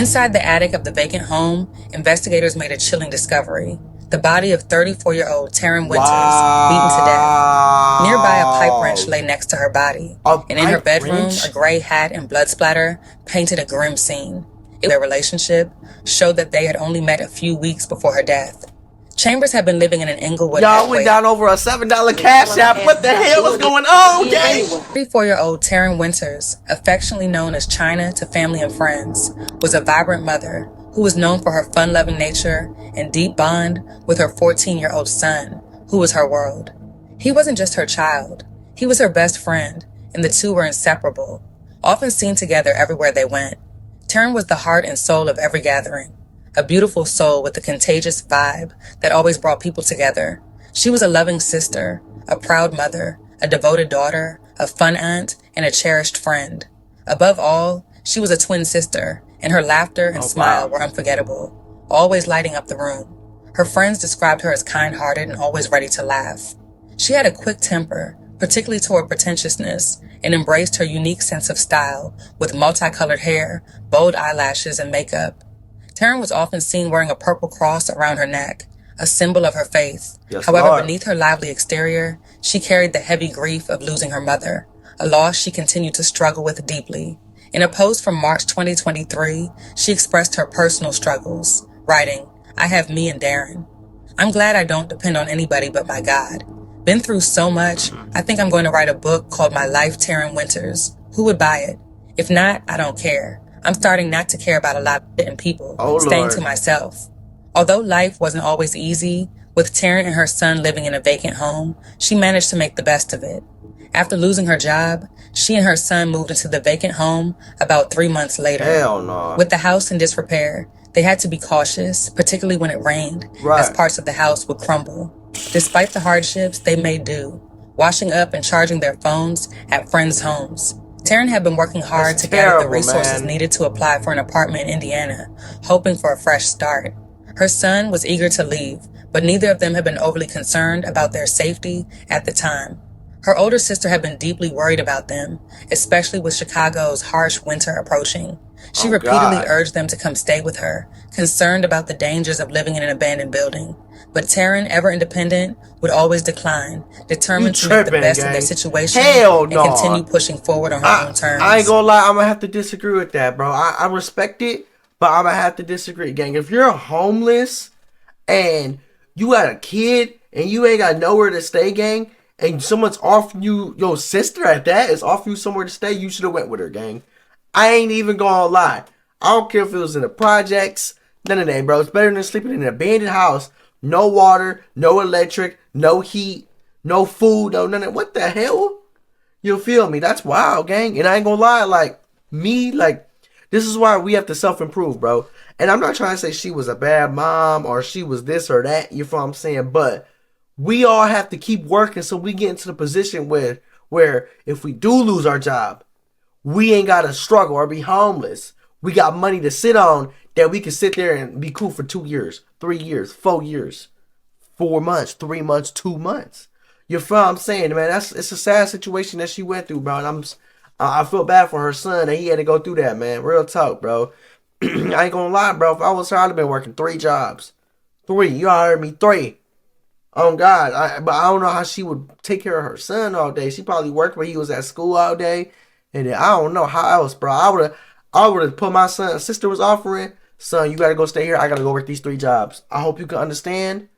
Inside the attic of the vacant home, investigators made a chilling discovery. The body of 34-year-old Taryn Winters, beaten to death. Nearby, a pipe wrench lay next to her body. And in her bedroom, a gray hat and blood splatter painted a grim scene. Their relationship showed that they had only met a few weeks before her death. Chambers had been living in an Inglewood. Y'all went down over a $7 cash app. What the hell was going on, gang? 34-year-old Taryn Winters, affectionately known as China to family and friends, was a vibrant mother who was known for her fun-loving nature and deep bond with her 14-year-old son, who was her world. He wasn't just her child. He was her best friend, and the two were inseparable, often seen together everywhere they went. Taryn was the heart and soul of every gathering. A beautiful soul with a contagious vibe that always brought people together. She was a loving sister, a proud mother, a devoted daughter, a fun aunt, and a cherished friend. Above all, she was a twin sister, and her laughter and smile were unforgettable, always lighting up the room. Her friends described her as kind-hearted and always ready to laugh. She had a quick temper, particularly toward pretentiousness, and embraced her unique sense of style with multicolored hair, bold eyelashes, and makeup. Taryn was often seen wearing a purple cross around her neck, a symbol of her faith. Yes, However, Lord. beneath her lively exterior, she carried the heavy grief of losing her mother, a loss she continued to struggle with deeply. In a post from March 2023, she expressed her personal struggles, writing, "I have me and Darren. I'm glad I don't depend on anybody but my God. Been through so much, I think I'm going to write a book called My Life, Taryn Winters. Who would buy it? If not, I don't care. I'm starting not to care about a lot of shit and people, staying to myself." Although life wasn't always easy, with Taryn and her son living in a vacant home, she managed to make the best of it. After losing her job, she and her son moved into the vacant home about 3 months later. Hell no. With the house in disrepair, they had to be cautious, particularly when it rained, as parts of the house would crumble. Despite the hardships, they made do, washing up and charging their phones at friends' homes. Taryn had been working hard to gather the resources needed to apply for an apartment in Indiana, hoping for a fresh start. Her son was eager to leave, but neither of them had been overly concerned about their safety at the time. Her older sister had been deeply worried about them, especially with Chicago's harsh winter approaching. She repeatedly urged them to come stay with her, concerned about the dangers of living in an abandoned building. But Taryn, ever independent, would always decline, determined to make the best of their situation and continue pushing forward on her own terms. I ain't gonna lie, I'm gonna have to disagree with that, bro. I respect it, but I'm gonna have to disagree, gang. If you're homeless and you got a kid and you ain't got nowhere to stay, gang, and someone's offering you, your sister at that is offering you somewhere to stay, you should have went with her, gang. I ain't even gonna lie. I don't care if it was in the projects, none of that, bro. It's better than sleeping in an abandoned house. No water, no electric, no heat, no food, no none of that. What the hell? You feel me? That's wild, gang. And I ain't gonna lie, like, this is why we have to self-improve, bro. And I'm not trying to say she was a bad mom or she was this or that, you feel what I'm saying? But we all have to keep working so we get into the position where if we do lose our job, we ain't gotta struggle or be homeless. We got money to sit on that we can sit there and be cool for 2 years, 3 years, 4 years, 4 months, 3 months, 2 months. You feel what I'm saying, man? It's a sad situation that she went through, bro. And I feel bad for her son that he had to go through that, man. Real talk, bro. I ain't gonna lie, bro. If I was her, I'd have been working 3 jobs. 3. You all heard me. 3. Oh, God. But I don't know how she would take care of her son all day. She probably worked when he was at school all day. And then I don't know how else, bro. I would have put my sister was offering, son, you got to go stay here. I got to go work these 3 jobs. I hope you can understand.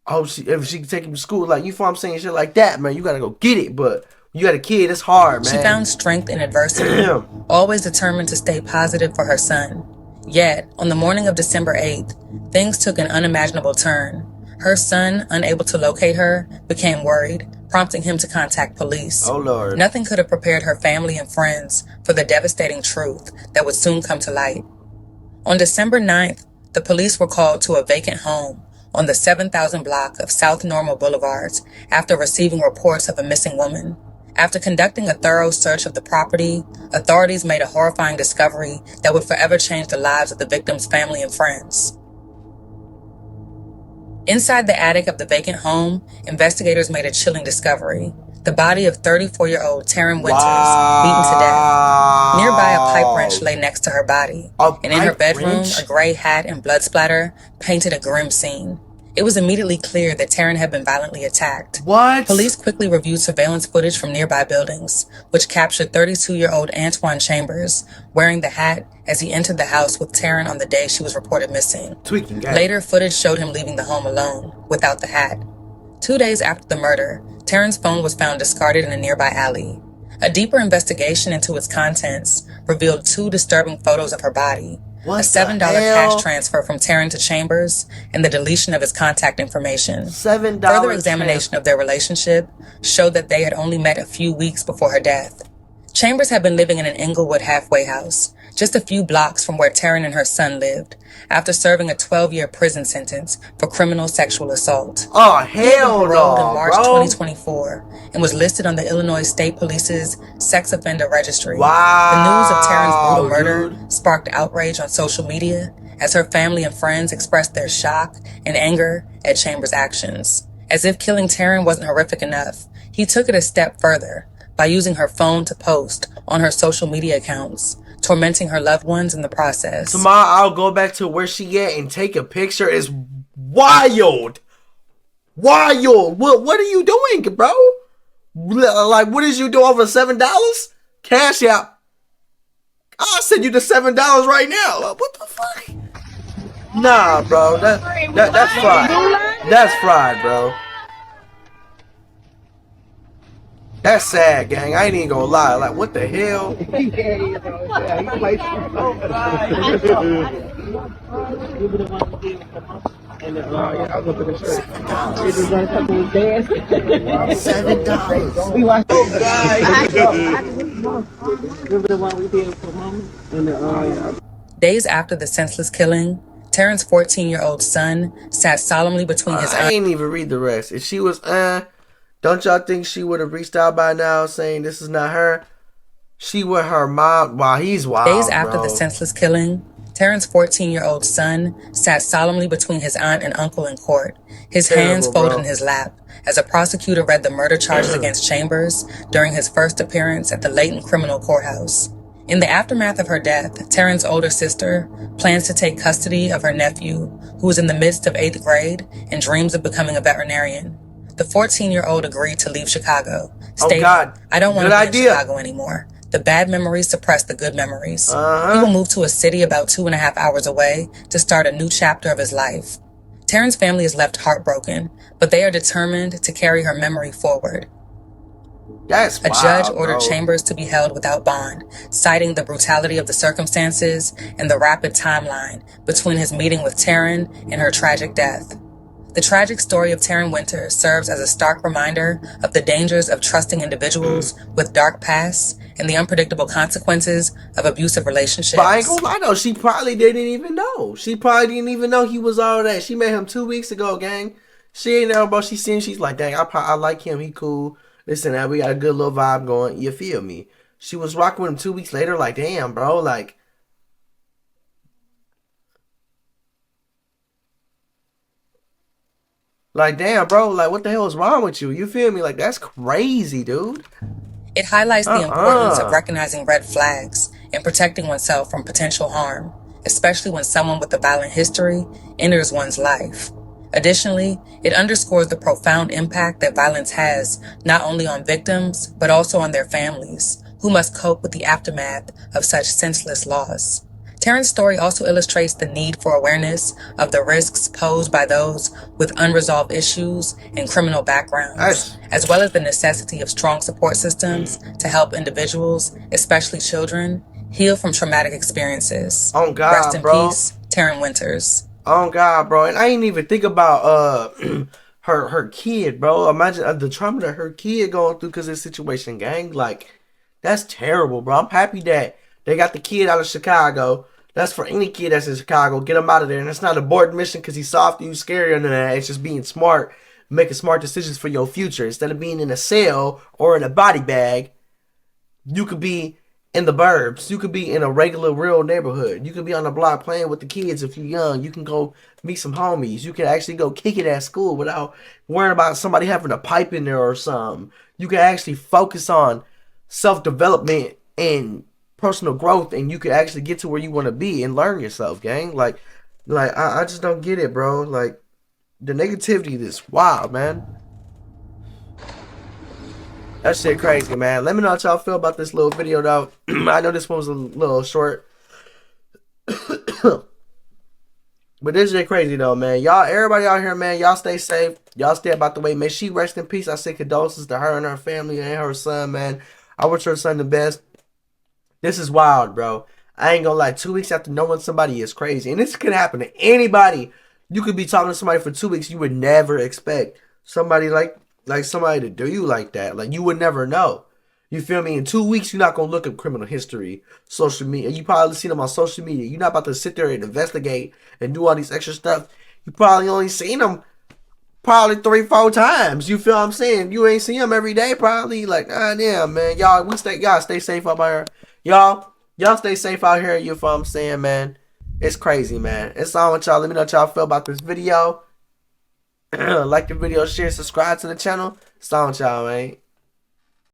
I hope if she can take him to school, like, you feel what I'm saying? Shit like that, man. You got to go get it. But you got a kid, it's hard, man. She found strength in adversity, always determined to stay positive for her son. Yet, on the morning of December 8th, things took an unimaginable turn. Her son, unable to locate her, became worried, prompting him to contact police. Oh, Lord. Nothing could have prepared her family and friends for the devastating truth that would soon come to light. On December 9th, the police were called to a vacant home on the 7,000 block of South Normal Boulevards after receiving reports of a missing woman. After conducting a thorough search of the property, authorities made a horrifying discovery that would forever change the lives of the victim's family and friends. Inside the attic of the vacant home, investigators made a chilling discovery. the body of 34-year-old Taryn Winters, beaten to death. Nearby, a pipe wrench lay next to her body, and in her bedroom, a gray hat and blood splatter painted a grim scene. It was immediately clear that Taryn had been violently attacked. What? Police quickly reviewed surveillance footage from nearby buildings, which captured 32-year-old Antoine Chambers wearing the hat as he entered the house with Taryn on the day she was reported missing. Tweaking gang. Later, footage showed him leaving the home alone, without the hat. 2 days after the murder, Taryn's phone was found discarded in a nearby alley. A deeper investigation into its contents revealed 2 disturbing photos of her body. What a $7 the hell? cash transfer from Taryn to Chambers, and the deletion of his contact information. $7 Further examination of their relationship showed that they had only met a few weeks before her death. Chambers had been living in an Inglewood halfway house, just a few blocks from where Taryn and her son lived, after serving a 12-year prison sentence for criminal sexual assault. Oh, He had been hell paroled no, in March bro. 2024 and was listed on the Illinois State Police's sex offender registry. Wow, The news of Taryn's brutal murder dude. sparked outrage on social media as her family and friends expressed their shock and anger at Chambers' actions. As if killing Taryn wasn't horrific enough, he took it a step further by using her phone to post on her social media accounts, tormenting her loved ones in the process. Tomorrow I'll go back to where she at and take a picture. It's wild. Wild. What are you doing, bro? Like, what is you doing over $7? Cash out. I'll send you the $7 right now. Like, what the fuck? Nah, bro. That's fried. That's fried, bro. That's sad, gang. I ain't even gonna lie. Like, what the hell? Days after the senseless killing, Taryn's 14-year-old son sat solemnly between his I ain't even read the rest. If she was, don't y'all think she would have reached out by now saying this is not her? She with her mom. Wow, he's wild. Days after bro. the senseless killing, Taryn's 14-year-old son sat solemnly between his aunt and uncle in court, his hands folded bro. in his lap, as a prosecutor read the murder charges against Chambers during his first appearance at the Layton Criminal Courthouse. In the aftermath of her death, Taryn's older sister plans to take custody of her nephew, who is in the midst of 8th grade and dreams of becoming a veterinarian. The 14-year-old agreed to leave Chicago, stating, God. "I don't want Good to be idea. in Chicago anymore. The bad memories suppress the good memories." Uh-huh. He will move to a city about 2.5 hours away to start a new chapter of his life. Taryn's family is left heartbroken, but they are determined to carry her memory forward. That's A judge wild, ordered bro. Chambers to be held without bond, citing the brutality of the circumstances and the rapid timeline between his meeting with Taryn and her tragic death. The tragic story of Taryn Winters serves as a stark reminder of the dangers of trusting individuals with dark pasts and the unpredictable consequences of abusive relationships. But I ain't gonna lie though, she probably didn't even know. She probably didn't even know he was all that. She met him 2 weeks ago, gang. She ain't know, bro. She's like, dang, I like him. He cool. This and that. We got a good little vibe going. You feel me? She was rocking with him 2 weeks later. Like, damn, bro. Like, damn, bro. Like, what the hell is wrong with you? You feel me? Like, that's crazy, dude. It highlights the importance of recognizing red flags and protecting oneself from potential harm, especially when someone with a violent history enters one's life. Additionally, it underscores the profound impact that violence has not only on victims, but also on their families, who must cope with the aftermath of such senseless loss. Taryn's story also illustrates the need for awareness of the risks posed by those with unresolved issues and criminal backgrounds, as well as the necessity of strong support systems to help individuals, especially children, heal from traumatic experiences. Oh, God, Rest in bro. peace, Taryn Winters. Oh God, bro. And I ain't even think about her kid, bro. Imagine the trauma that her kid going through because of this situation, gang. Like, that's terrible, bro. I'm happy that they got the kid out of Chicago. That's for any kid that's in Chicago. Get him out of there. And it's not a board mission because he's soft and you scarier than that. It's just being smart, making smart decisions for your future. Instead of being in a cell or in a body bag, you could be in the burbs. You could be in a regular real neighborhood. You could be on the block playing with the kids if you're young. You can go meet some homies. You can actually go kick it at school without worrying about somebody having a pipe in there or something. You can actually focus on self-development and personal growth, and you can actually get to where you want to be and learn yourself, gang. I just don't get it, bro. Like, the negativity is wild, man. That shit crazy, man. Let me know what y'all feel about this little video, though. I know this one was a little short. But this shit crazy, though, man. Y'all, everybody out here, man, y'all stay safe. Y'all stay about the way. May she rest in peace. I say condolences to her and her family and her son, man. I wish her son the best. This is wild, bro. I ain't gonna lie. 2 weeks after knowing somebody is crazy. And this could happen to anybody. You could be talking to somebody for 2 weeks. You would never expect somebody like somebody to do you like that. Like, you would never know. You feel me? In 2 weeks, you're not going to look up criminal history, social media. You probably seen them on social media. You're not about to sit there and investigate and do all these extra stuff. You probably only seen them probably 3-4 times. You feel what I'm saying? You ain't see them every day probably. Like, damn, man. Y'all stay safe out here. Y'all stay safe out here. You feel what I'm saying, man? It's crazy, man. It's on with y'all. Let me know what y'all feel about this video. Like the video, share, subscribe to the channel. It's on with y'all, man.